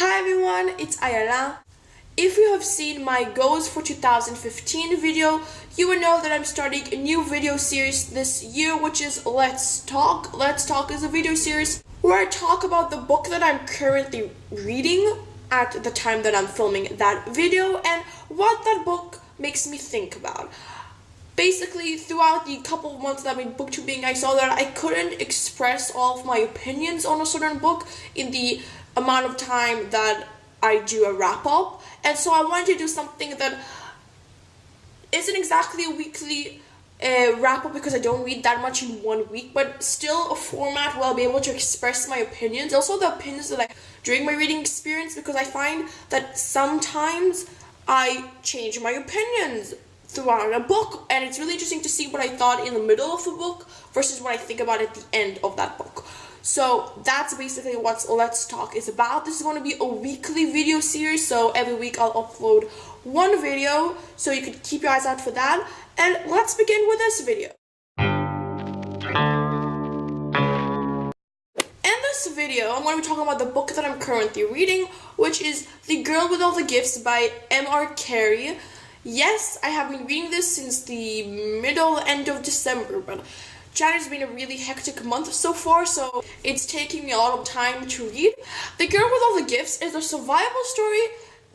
Hi everyone, it's Ayala. If you have seen my goals for 2015 video, you will know that I'm starting a new video series this year, which is Let's Talk. Let's Talk is a video series where I talk about the book that I'm currently reading at the time that I'm filming that video and what that book makes me think about. Basically, throughout the couple of months that I've been booktubing, I saw that I couldn't express all of my opinions on a certain book in the amount of time that I do a wrap-up. And so I wanted to do something that isn't exactly a weekly wrap-up because I don't read that much in 1 week, but still a format where I'll be able to express my opinions. Also the opinions that I during my reading experience, because I find that sometimes I change my opinions throughout a book, and it's really interesting to see what I thought in the middle of the book versus what I think about at the end of that book. So that's basically what Let's Talk is about. This is going to be a weekly video series, so every week I'll upload one video, so you can keep your eyes out for that. And let's begin with this video. In this video, I'm going to be talking about the book that I'm currently reading, which is The Girl with All the Gifts by M.R. Carey. Yes, I have been reading this since the end of December, but January's been a really hectic month so far, so it's taking me a lot of time to read. The Girl with All the Gifts is a survival story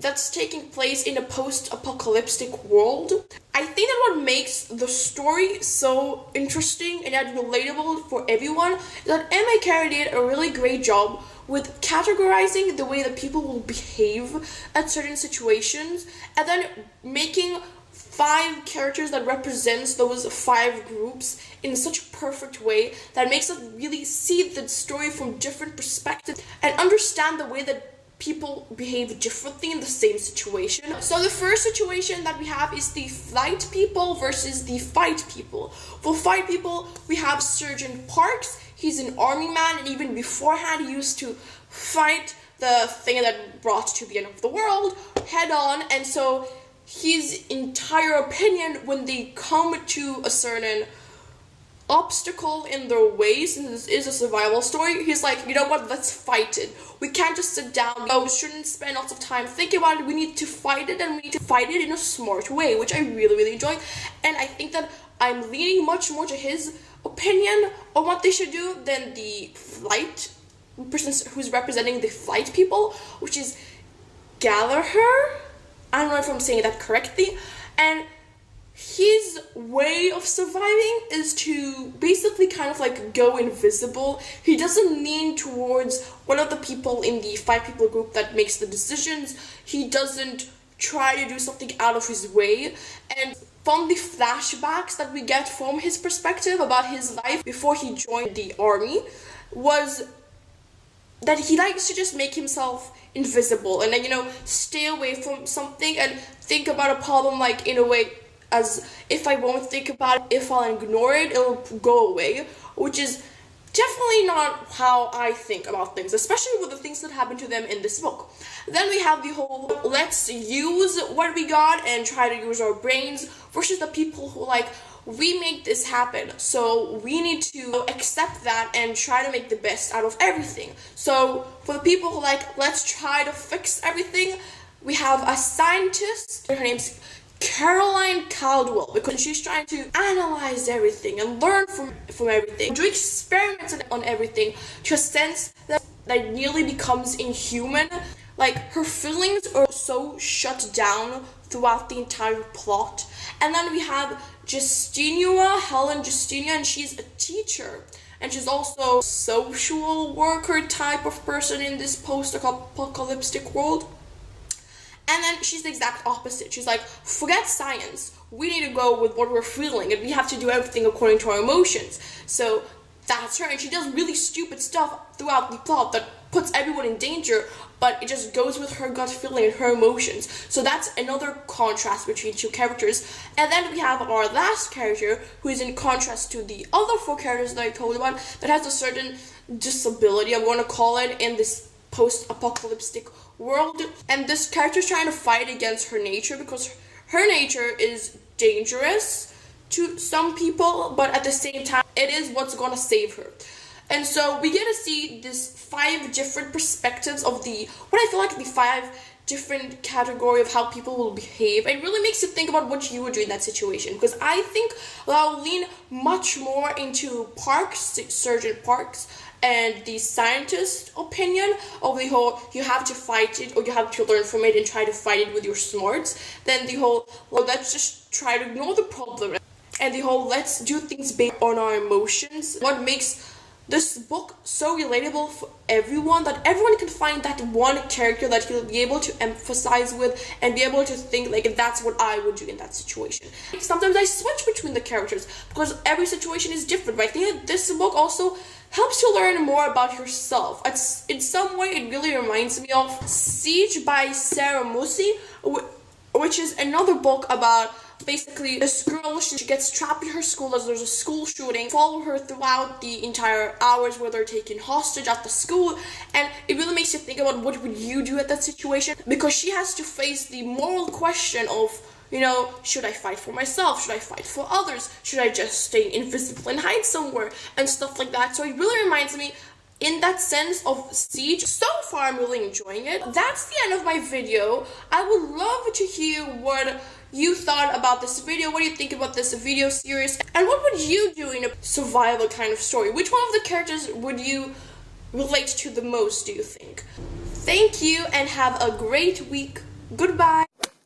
that's taking place in a post-apocalyptic world. I think that what makes the story so interesting and yet relatable for everyone is that M.A. Carey did a really great job with categorizing the way that people will behave at certain situations and then making 5 characters that represents those 5 groups in such a perfect way that makes us really see the story from different perspectives and understand the way that people behave differently in the same situation. So the first situation that we have is the flight people versus the fight people. For fight people, we have Sergeant Parks. He's an army man, and even beforehand he used to fight the thing that brought to the end of the world head on, and so his entire opinion when they come to a certain obstacle in their way, since this is a survival story, he's like, you know what, let's fight it. We can't just sit down, we shouldn't spend lots of time thinking about it, we need to fight it, and we need to fight it in a smart way, which I really enjoy. And I think that I'm leaning much more to his opinion on what they should do than the flight person who's representing the flight people, which is Gallagher. I don't know if I'm saying that correctly. And his way of surviving is to basically kind of like go invisible. He doesn't lean towards one of the people in the 5 people group that makes the decisions. He doesn't try to do something out of his way. And from the flashbacks that we get from his perspective about his life before he joined the army was that he likes to just make himself invisible and then, you know, stay away from something and think about a problem like in a way as if I won't think about it, if I'll ignore it, it'll go away, which is definitely not how I think about things, especially with the things that happen to them in this book. Then we have the whole let's use what we got and try to use our brains versus the people who like, we make this happen, so we need to accept that and try to make the best out of everything. So for the people who like, let's try to fix everything, we have a scientist, her name's Caroline Caldwell, because she's trying to analyze everything and learn from everything, do experiments on everything to a sense that nearly becomes inhuman. Like, her feelings are so shut down throughout the entire plot. And then we have Helen Justinua, and she's a teacher. And she's also a social worker type of person in this post-apocalyptic world. And then she's the exact opposite. She's like, forget science. We need to go with what we're feeling, and we have to do everything according to our emotions. So that's her, and she does really stupid stuff throughout the plot that puts everyone in danger, but it just goes with her gut feeling and her emotions. So that's another contrast between 2 characters. And then we have our last character, who is in contrast to the other 4 characters that I told about, that has a certain disability, I'm going to call it, in this post-apocalyptic world. And this character is trying to fight against her nature because her nature is dangerous to some people, but at the same time, it is what's going to save her. And so we get to see this 5 different perspectives of what I feel like the 5 different category of how people will behave. It really makes you think about what you would do in that situation, because I think I'll lean much more into Sergeant Parks and the scientist opinion of the whole you have to fight it or you have to learn from it and try to fight it with your smarts, than the whole let's just try to ignore the problem, and the whole let's do things based on our emotions. What makes this book so relatable for everyone, that everyone can find that one character that he'll be able to emphasize with and be able to think like, that's what I would do in that situation. Sometimes I switch between the characters because every situation is different, but I think that this book also helps you learn more about yourself. In some way, it really reminds me of Siege by Sarah Mossey, which is another book about basically this girl. She gets trapped in her school as there's a school shooting. Follow her throughout the entire hours where they're taken hostage at the school, and it really makes you think about what would you do at that situation, because she has to face the moral question of, should I fight for myself? Should I fight for others? Should I just stay invisible and hide somewhere? And stuff like that. So it really reminds me, in that sense, of Siege. So far, I'm really enjoying it. That's the end of my video. I would love to hear what you thought about this video. What do you think about this video series? And what would you do in a survival kind of story? Which one of the characters would you relate to the most, do you think? Thank you, and have a great week. Goodbye.